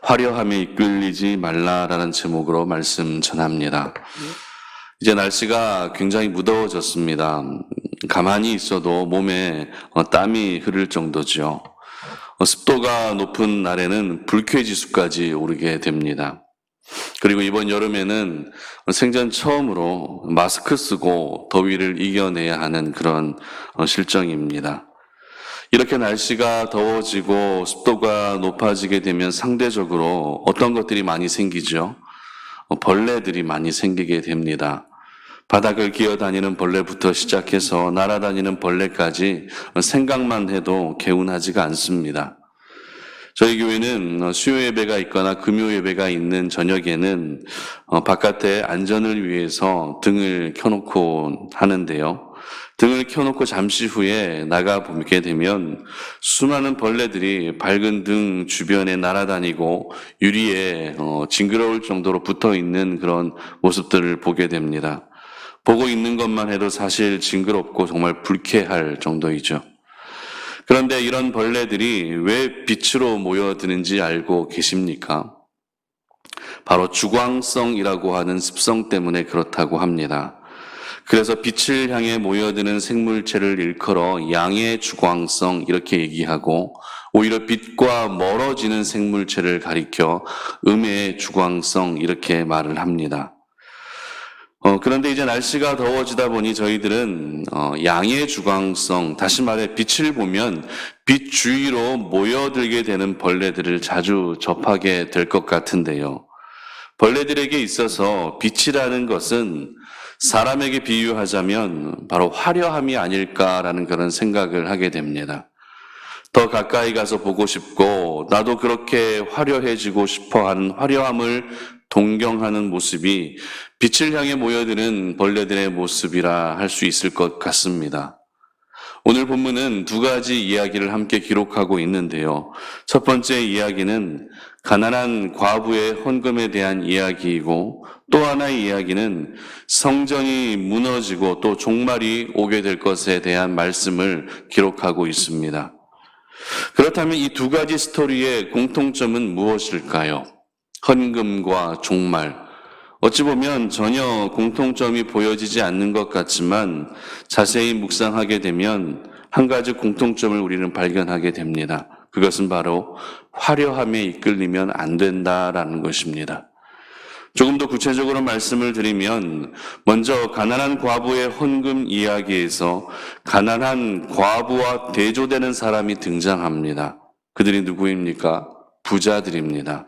화려함에 이끌리지 말라라는 제목으로 말씀 전합니다. 이제 날씨가 굉장히 무더워졌습니다. 가만히 있어도 몸에 땀이 흐를 정도죠. 습도가 높은 날에는 불쾌지수까지 오르게 됩니다. 그리고 이번 여름에는 생전 처음으로 마스크 쓰고 더위를 이겨내야 하는 그런 실정입니다. 이렇게 날씨가 더워지고 습도가 높아지게 되면 상대적으로 어떤 것들이 많이 생기죠? 벌레들이 많이 생기게 됩니다. 바닥을 기어다니는 벌레부터 시작해서 날아다니는 벌레까지 생각만 해도 개운하지가 않습니다. 저희 교회는 수요 예배가 있거나 금요 예배가 있는 저녁에는 바깥에 안전을 위해서 등을 켜놓고 하는데요. 등을 켜놓고 잠시 후에 나가보게 되면 수많은 벌레들이 밝은 등 주변에 날아다니고 유리에 징그러울 정도로 붙어있는 그런 모습들을 보게 됩니다. 보고 있는 것만 해도 사실 징그럽고 정말 불쾌할 정도이죠. 그런데 이런 벌레들이 왜 빛으로 모여드는지 알고 계십니까? 바로 주광성이라고 하는 습성 때문에 그렇다고 합니다. 그래서 빛을 향해 모여드는 생물체를 일컬어 양의 주광성 이렇게 얘기하고, 오히려 빛과 멀어지는 생물체를 가리켜 음의 주광성 이렇게 말을 합니다. 그런데 이제 날씨가 더워지다 보니 저희들은 양의 주광성, 다시 말해 빛을 보면 빛 주위로 모여들게 되는 벌레들을 자주 접하게 될 것 같은데요. 벌레들에게 있어서 빛이라는 것은 사람에게 비유하자면 바로 화려함이 아닐까라는 그런 생각을 하게 됩니다. 더 가까이 가서 보고 싶고 나도 그렇게 화려해지고 싶어하는 화려함을 동경하는 모습이 빛을 향해 모여드는 벌레들의 모습이라 할 수 있을 것 같습니다. 오늘 본문은 두 가지 이야기를 함께 기록하고 있는데요. 첫 번째 이야기는 가난한 과부의 헌금에 대한 이야기이고, 또 하나의 이야기는 성전이 무너지고 또 종말이 오게 될 것에 대한 말씀을 기록하고 있습니다. 그렇다면 이 두 가지 스토리의 공통점은 무엇일까요? 헌금과 종말. 어찌 보면 전혀 공통점이 보여지지 않는 것 같지만 자세히 묵상하게 되면 한 가지 공통점을 우리는 발견하게 됩니다. 그것은 바로 화려함에 이끌리면 안 된다라는 것입니다. 조금 더 구체적으로 말씀을 드리면, 먼저 가난한 과부의 헌금 이야기에서 가난한 과부와 대조되는 사람이 등장합니다. 그들이 누구입니까? 부자들입니다.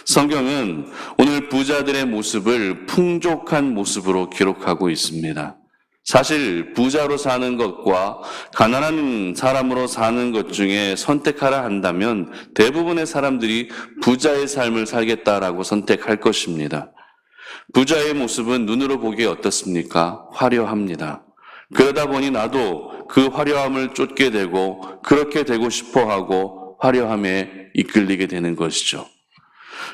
성경은 오늘 부자들의 모습을 풍족한 모습으로 기록하고 있습니다. 사실 부자로 사는 것과 가난한 사람으로 사는 것 중에 선택하라 한다면 대부분의 사람들이 부자의 삶을 살겠다라고 선택할 것입니다. 부자의 모습은 눈으로 보기에 어떻습니까? 화려합니다. 그러다 보니 나도 그 화려함을 쫓게 되고 그렇게 되고 싶어하고 화려함에 이끌리게 되는 것이죠.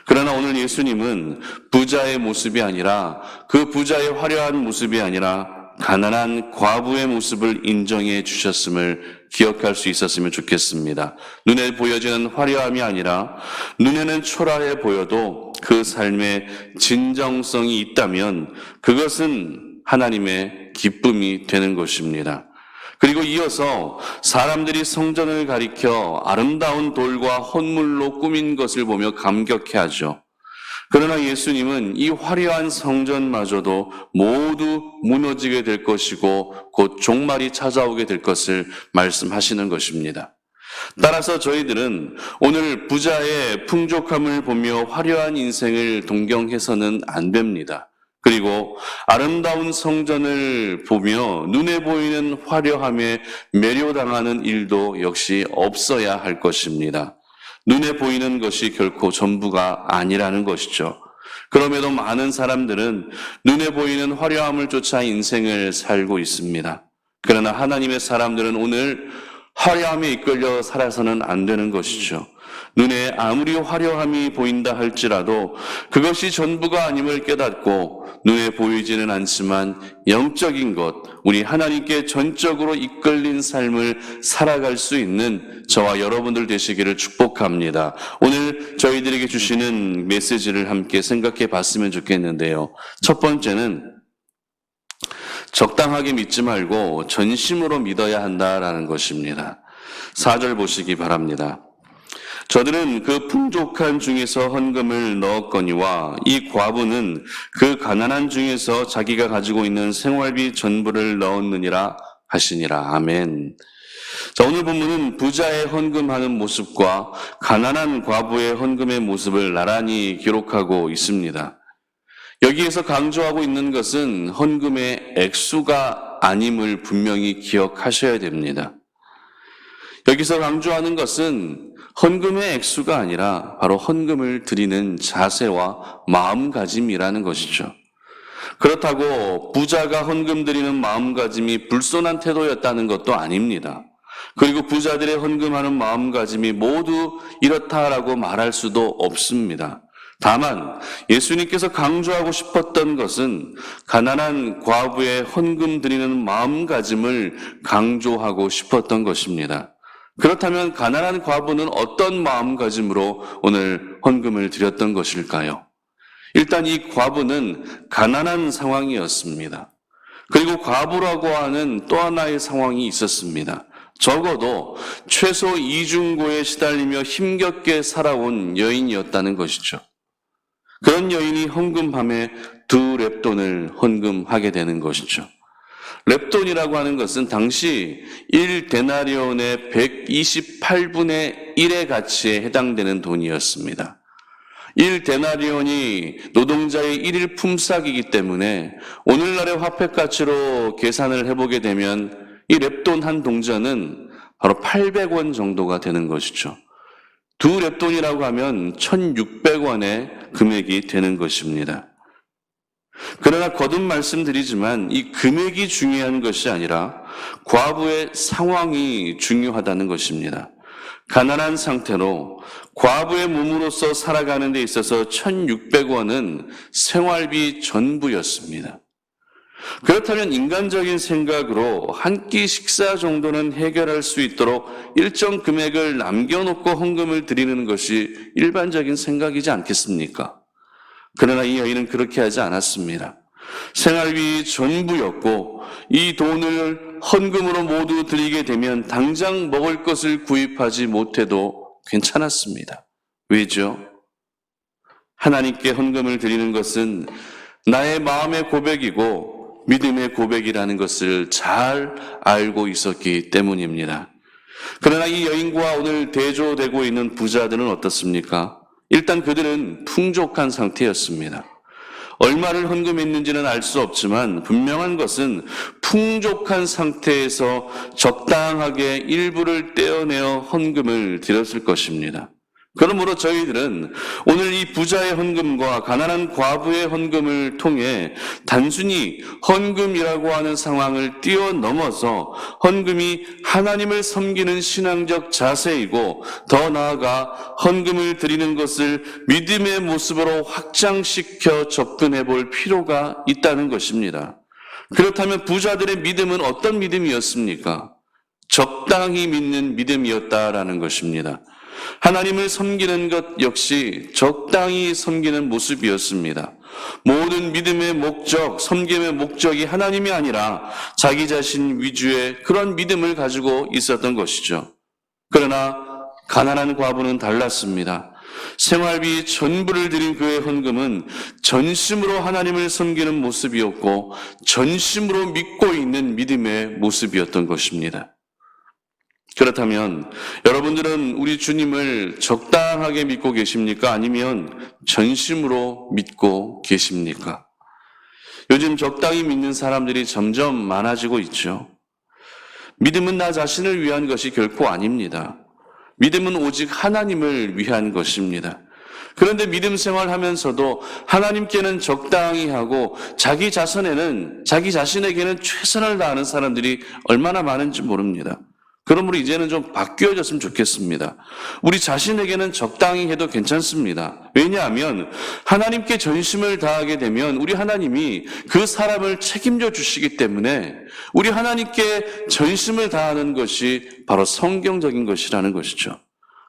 그러나 오늘 예수님은 부자의 모습이 아니라, 그 부자의 화려한 모습이 아니라 가난한 과부의 모습을 인정해 주셨음을 기억할 수 있었으면 좋겠습니다. 눈에 보여지는 화려함이 아니라 눈에는 초라해 보여도 그 삶에 진정성이 있다면 그것은 하나님의 기쁨이 되는 것입니다. 그리고 이어서 사람들이 성전을 가리켜 아름다운 돌과 헌물로 꾸민 것을 보며 감격해하죠. 그러나 예수님은 이 화려한 성전마저도 모두 무너지게 될 것이고 곧 종말이 찾아오게 될 것을 말씀하시는 것입니다. 따라서 저희들은 오늘 부자의 풍족함을 보며 화려한 인생을 동경해서는 안 됩니다. 그리고 아름다운 성전을 보며 눈에 보이는 화려함에 매료당하는 일도 역시 없어야 할 것입니다. 눈에 보이는 것이 결코 전부가 아니라는 것이죠. 그럼에도 많은 사람들은 눈에 보이는 화려함을 쫓아 인생을 살고 있습니다. 그러나 하나님의 사람들은 오늘 화려함에 이끌려 살아서는 안 되는 것이죠. 눈에 아무리 화려함이 보인다 할지라도 그것이 전부가 아님을 깨닫고 눈에 보이지는 않지만 영적인 것, 우리 하나님께 전적으로 이끌린 삶을 살아갈 수 있는 저와 여러분들 되시기를 축복합니다. 오늘 저희들에게 주시는 메시지를 함께 생각해 봤으면 좋겠는데요. 첫 번째는 적당하게 믿지 말고 전심으로 믿어야 한다라는 것입니다. 4절 보시기 바랍니다. 저들은 그 풍족한 중에서 헌금을 넣었거니와 이 과부는 그 가난한 중에서 자기가 가지고 있는 생활비 전부를 넣었느니라 하시니라. 아멘. 자, 오늘 본문은 부자의 헌금하는 모습과 가난한 과부의 헌금의 모습을 나란히 기록하고 있습니다. 여기에서 강조하고 있는 것은 헌금의 액수가 아님을 분명히 기억하셔야 됩니다. 여기서 강조하는 것은 헌금의 액수가 아니라 바로 헌금을 드리는 자세와 마음가짐이라는 것이죠. 그렇다고 부자가 헌금 드리는 마음가짐이 불손한 태도였다는 것도 아닙니다. 그리고 부자들의 헌금하는 마음가짐이 모두 이렇다라고 말할 수도 없습니다. 다만 예수님께서 강조하고 싶었던 것은 가난한 과부의 헌금 드리는 마음가짐을 강조하고 싶었던 것입니다. 그렇다면 가난한 과부는 어떤 마음가짐으로 오늘 헌금을 드렸던 것일까요? 일단 이 과부는 가난한 상황이었습니다. 그리고 과부라고 하는 또 하나의 상황이 있었습니다. 적어도 최소 이중고에 시달리며 힘겹게 살아온 여인이었다는 것이죠. 그런 여인이 헌금함에 2렙돈을 헌금하게 되는 것이죠. 렙돈이라고 하는 것은 당시 1데나리온의 128분의 1의 가치에 해당되는 돈이었습니다. 1데나리온이 노동자의 1일 품삯이기 때문에 오늘날의 화폐 가치로 계산을 해보게 되면 이 렙돈 한 동전은 바로 800원 정도가 되는 것이죠. 2렙돈이라고 하면 1,600원의 금액이 되는 것입니다. 그러나 거듭 말씀드리지만 이 금액이 중요한 것이 아니라 과부의 상황이 중요하다는 것입니다. 가난한 상태로 과부의 몸으로서 살아가는 데 있어서 1,600원은 생활비 전부였습니다. 그렇다면 인간적인 생각으로 한 끼 식사 정도는 해결할 수 있도록 일정 금액을 남겨놓고 헌금을 드리는 것이 일반적인 생각이지 않겠습니까? 그러나 이 여인은 그렇게 하지 않았습니다. 생활비 전부였고 이 돈을 헌금으로 모두 드리게 되면 당장 먹을 것을 구입하지 못해도 괜찮았습니다. 왜죠? 하나님께 헌금을 드리는 것은 나의 마음의 고백이고 믿음의 고백이라는 것을 잘 알고 있었기 때문입니다. 그러나 이 여인과 오늘 대조되고 있는 부자들은 어떻습니까? 일단 그들은 풍족한 상태였습니다. 얼마를 헌금했는지는 알 수 없지만 분명한 것은 풍족한 상태에서 적당하게 일부를 떼어내어 헌금을 드렸을 것입니다. 그러므로 저희들은 오늘 이 부자의 헌금과 가난한 과부의 헌금을 통해 단순히 헌금이라고 하는 상황을 뛰어넘어서 헌금이 하나님을 섬기는 신앙적 자세이고 더 나아가 헌금을 드리는 것을 믿음의 모습으로 확장시켜 접근해 볼 필요가 있다는 것입니다. 그렇다면 부자들의 믿음은 어떤 믿음이었습니까? 적당히 믿는 믿음이었다라는 것입니다. 하나님을 섬기는 것 역시 적당히 섬기는 모습이었습니다. 모든 믿음의 목적, 섬김의 목적이 하나님이 아니라 자기 자신 위주의 그런 믿음을 가지고 있었던 것이죠. 그러나 가난한 과부는 달랐습니다. 생활비 전부를 드린 그의 헌금은 전심으로 하나님을 섬기는 모습이었고 전심으로 믿고 있는 믿음의 모습이었던 것입니다. 그렇다면 여러분들은 우리 주님을 적당하게 믿고 계십니까? 아니면 전심으로 믿고 계십니까? 요즘 적당히 믿는 사람들이 점점 많아지고 있죠. 믿음은 나 자신을 위한 것이 결코 아닙니다. 믿음은 오직 하나님을 위한 것입니다. 그런데 믿음 생활하면서도 하나님께는 적당히 하고 자기 자신에게는 최선을 다하는 사람들이 얼마나 많은지 모릅니다. 그러므로 이제는 좀 바뀌어졌으면 좋겠습니다. 우리 자신에게는 적당히 해도 괜찮습니다. 왜냐하면 하나님께 전심을 다하게 되면 우리 하나님이 그 사람을 책임져 주시기 때문에 우리 하나님께 전심을 다하는 것이 바로 성경적인 것이라는 것이죠.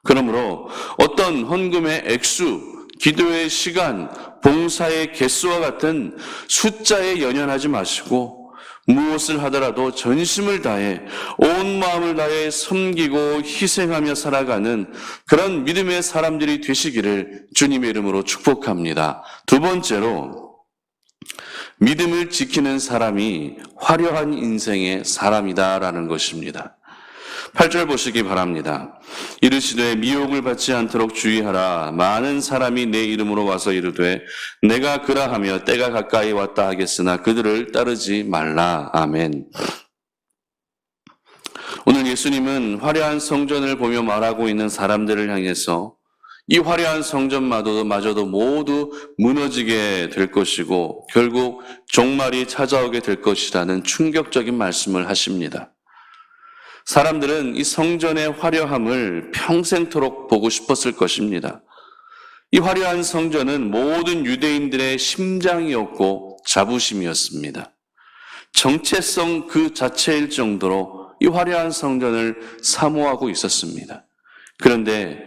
그러므로 어떤 헌금의 액수, 기도의 시간, 봉사의 개수와 같은 숫자에 연연하지 마시고 무엇을 하더라도 전심을 다해 온 마음을 다해 섬기고 희생하며 살아가는 그런 믿음의 사람들이 되시기를 주님의 이름으로 축복합니다. 두 번째로 믿음을 지키는 사람이 화려한 인생의 사람이다라는 것입니다. 8절 보시기 바랍니다. 이르시되 미혹을 받지 않도록 주의하라. 많은 사람이 내 이름으로 와서 이르되 내가 그라하며 때가 가까이 왔다 하겠으나 그들을 따르지 말라. 아멘. 오늘 예수님은 화려한 성전을 보며 말하고 있는 사람들을 향해서 이 화려한 성전마저도 모두 무너지게 될 것이고 결국 종말이 찾아오게 될 것이라는 충격적인 말씀을 하십니다. 사람들은 이 성전의 화려함을 평생토록 보고 싶었을 것입니다. 이 화려한 성전은 모든 유대인들의 심장이었고 자부심이었습니다. 정체성 그 자체일 정도로 이 화려한 성전을 사모하고 있었습니다. 그런데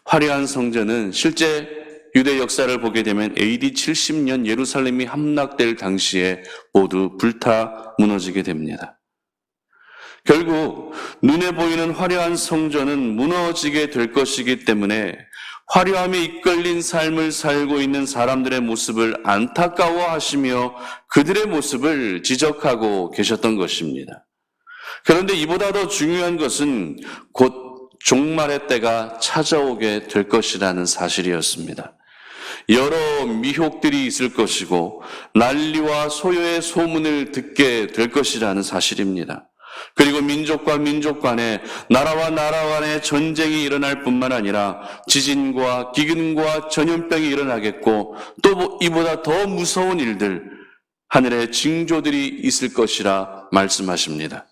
화려한 성전은 실제 유대 역사를 보게 되면 AD 70년 예루살렘이 함락될 당시에 모두 불타 무너지게 됩니다. 결국 눈에 보이는 화려한 성전은 무너지게 될 것이기 때문에 화려함에 이끌린 삶을 살고 있는 사람들의 모습을 안타까워하시며 그들의 모습을 지적하고 계셨던 것입니다. 그런데 이보다 더 중요한 것은 곧 종말의 때가 찾아오게 될 것이라는 사실이었습니다. 여러 미혹들이 있을 것이고 난리와 소요의 소문을 듣게 될 것이라는 사실입니다. 그리고 민족과 민족 간에 나라와 나라 간에 전쟁이 일어날 뿐만 아니라 지진과 기근과 전염병이 일어나겠고 또 이보다 더 무서운 일들, 하늘의 징조들이 있을 것이라 말씀하십니다.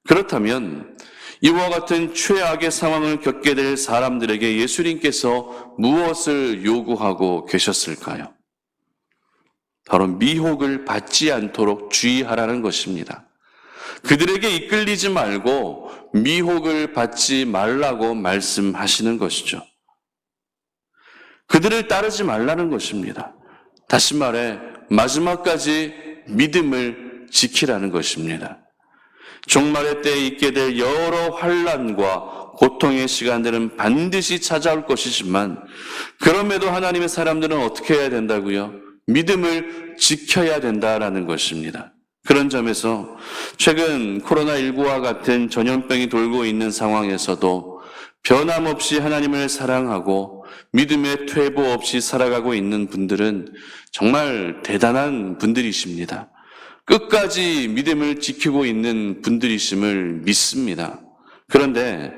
그렇다면 이와 같은 최악의 상황을 겪게 될 사람들에게 예수님께서 무엇을 요구하고 계셨을까요? 바로 미혹을 받지 않도록 주의하라는 것입니다. 그들에게 이끌리지 말고 미혹을 받지 말라고 말씀하시는 것이죠. 그들을 따르지 말라는 것입니다. 다시 말해 마지막까지 믿음을 지키라는 것입니다. 종말의 때에 있게 될 여러 환난과 고통의 시간들은 반드시 찾아올 것이지만 그럼에도 하나님의 사람들은 어떻게 해야 된다고요? 믿음을 지켜야 된다라는 것입니다. 그런 점에서 최근 코로나19와 같은 전염병이 돌고 있는 상황에서도 변함없이 하나님을 사랑하고 믿음의 퇴보 없이 살아가고 있는 분들은 정말 대단한 분들이십니다. 끝까지 믿음을 지키고 있는 분들이심을 믿습니다. 그런데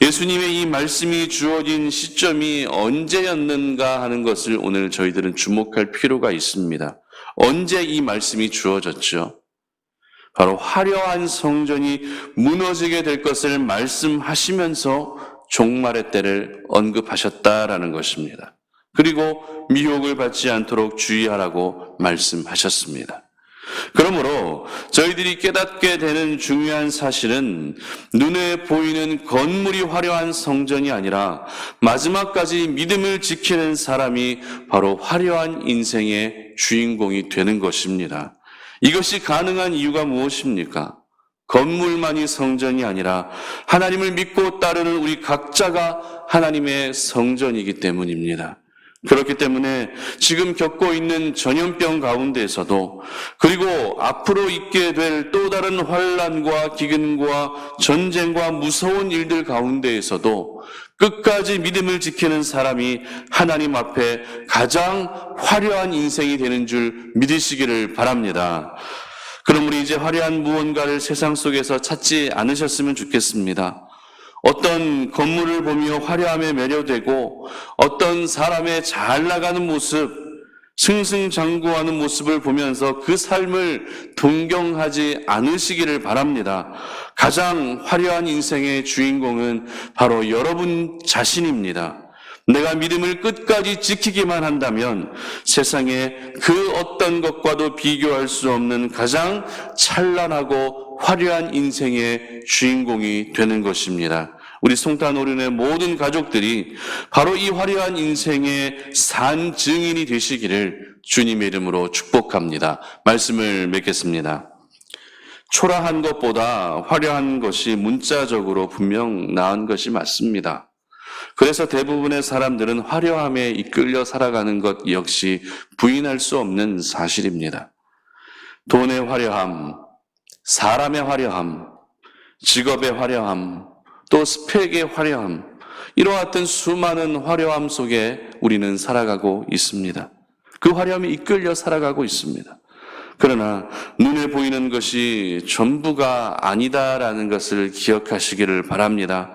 예수님의 이 말씀이 주어진 시점이 언제였는가 하는 것을 오늘 저희들은 주목할 필요가 있습니다. 언제 이 말씀이 주어졌죠? 바로 화려한 성전이 무너지게 될 것을 말씀하시면서 종말의 때를 언급하셨다라는 것입니다. 그리고 미혹을 받지 않도록 주의하라고 말씀하셨습니다. 그러므로 저희들이 깨닫게 되는 중요한 사실은 눈에 보이는 건물이 화려한 성전이 아니라 마지막까지 믿음을 지키는 사람이 바로 화려한 인생의 주인공이 되는 것입니다. 이것이 가능한 이유가 무엇입니까? 건물만이 성전이 아니라 하나님을 믿고 따르는 우리 각자가 하나님의 성전이기 때문입니다. 그렇기 때문에 지금 겪고 있는 전염병 가운데에서도 그리고 앞으로 있게 될 또 다른 환난과 기근과 전쟁과 무서운 일들 가운데에서도 끝까지 믿음을 지키는 사람이 하나님 앞에 가장 화려한 인생이 되는 줄 믿으시기를 바랍니다. 그럼 우리 이제 화려한 무언가를 세상 속에서 찾지 않으셨으면 좋겠습니다. 어떤 건물을 보며 화려함에 매료되고 어떤 사람의 잘 나가는 모습, 승승장구하는 모습을 보면서 그 삶을 동경하지 않으시기를 바랍니다. 가장 화려한 인생의 주인공은 바로 여러분 자신입니다. 내가 믿음을 끝까지 지키기만 한다면 세상에 그 어떤 것과도 비교할 수 없는 가장 찬란하고 화려한 인생의 주인공이 되는 것입니다. 우리 송탄오륜의 모든 가족들이 바로 이 화려한 인생의 산 증인이 되시기를 주님의 이름으로 축복합니다. 말씀을 맺겠습니다. 초라한 것보다 화려한 것이 문자적으로 분명 나은 것이 맞습니다. 그래서 대부분의 사람들은 화려함에 이끌려 살아가는 것 역시 부인할 수 없는 사실입니다. 돈의 화려함, 사람의 화려함, 직업의 화려함, 또 스펙의 화려함, 이와 같은 수많은 화려함 속에 우리는 살아가고 있습니다. 그 화려함에 이끌려 살아가고 있습니다. 그러나 눈에 보이는 것이 전부가 아니다라는 것을 기억하시기를 바랍니다.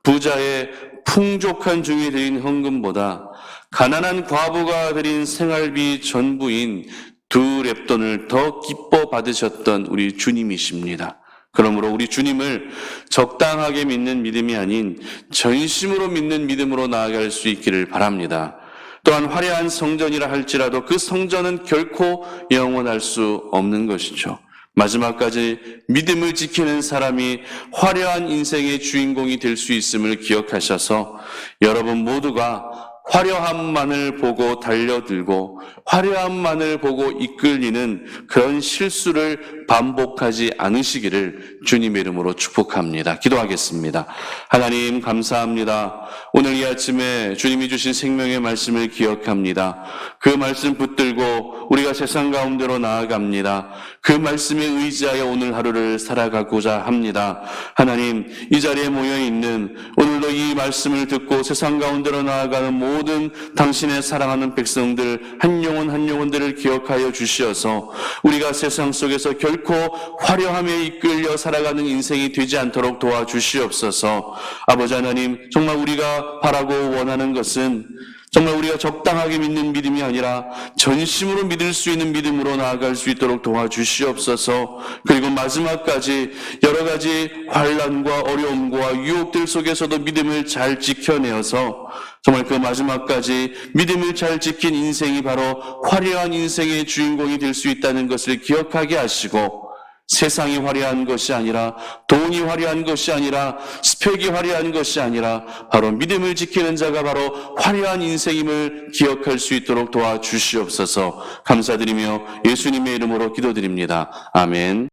부자의 풍족한 종이 드린 헌금보다 가난한 과부가 드린 생활비 전부인 2렙돈을 더 기뻐 받으셨던 우리 주님이십니다. 그러므로 우리 주님을 적당하게 믿는 믿음이 아닌 전심으로 믿는 믿음으로 나아갈 수 있기를 바랍니다. 또한 화려한 성전이라 할지라도 그 성전은 결코 영원할 수 없는 것이죠. 마지막까지 믿음을 지키는 사람이 화려한 인생의 주인공이 될 수 있음을 기억하셔서 여러분 모두가 화려함만을 보고 달려들고 화려함만을 보고 이끌리는 그런 실수를 반복하지 않으시기를 주님의 이름으로 축복합니다. 기도하겠습니다. 하나님 감사합니다. 오늘 이 아침에 주님이 주신 생명의 말씀을 기억합니다. 그 말씀 붙들고 우리가 세상 가운데로 나아갑니다. 그 말씀에 의지하여 오늘 하루를 살아가고자 합니다. 하나님, 이 자리에 모여있는 오늘도 이 말씀을 듣고 세상 가운데로 나아가는 모든 당신의 사랑하는 백성들 한 영혼 한 영혼들을 기억하여 주시어서 우리가 세상 속에서 결코 화려함에 이끌려 살아가는 인생이 되지 않도록 도와주시옵소서. 아버지 하나님, 정말 우리가 바라고 원하는 것은 정말 우리가 적당하게 믿는 믿음이 아니라 전심으로 믿을 수 있는 믿음으로 나아갈 수 있도록 도와주시옵소서. 그리고 마지막까지 여러 가지 환난과 어려움과 유혹들 속에서도 믿음을 잘 지켜내어서 정말 그 마지막까지 믿음을 잘 지킨 인생이 바로 화려한 인생의 주인공이 될 수 있다는 것을 기억하게 하시고 세상이 화려한 것이 아니라 돈이 화려한 것이 아니라 스펙이 화려한 것이 아니라 바로 믿음을 지키는 자가 바로 화려한 인생임을 기억할 수 있도록 도와주시옵소서. 감사드리며 예수님의 이름으로 기도드립니다. 아멘.